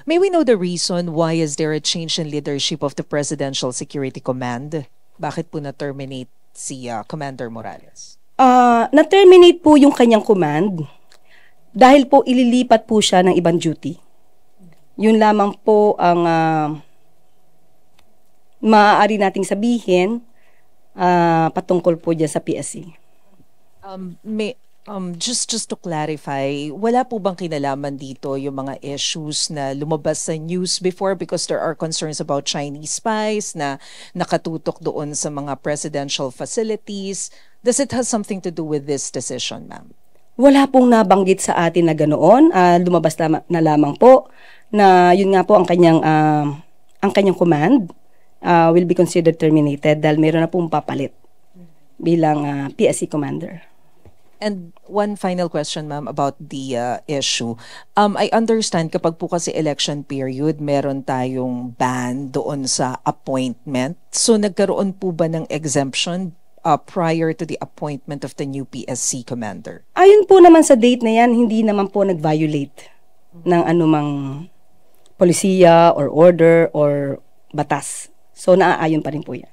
May we know the reason why is there a change in leadership of the Presidential Security Command? Bakit po na-terminate si Commander Morales? Na-terminate po yung kanyang command dahil po ililipat po siya ng ibang duty. Yun lamang po ang maaari nating sabihin patungkol po dyan sa PSC. Just to clarify, wala po bang kinalaman dito yung mga issues na lumabas sa news before because there are concerns about Chinese spies na nakatutok doon sa mga presidential facilities? Does it have something to do with this decision, ma'am? Wala pong nabanggit sa atin na ganoon. Lumabas na lamang po na yun nga po ang kanyang command will be considered terminated dahil mayroon na pong papalit bilang PSC commander. And one final question, ma'am, about the issue. I understand kapag po kasi election period, meron tayong ban doon sa appointment. So nagkaroon po ba ng exemption prior to the appointment of the new PSC commander? Ayon po naman sa date na yan, hindi naman po nag-violate ng anumang polisiya or order or batas. So naaayon pa rin po yan.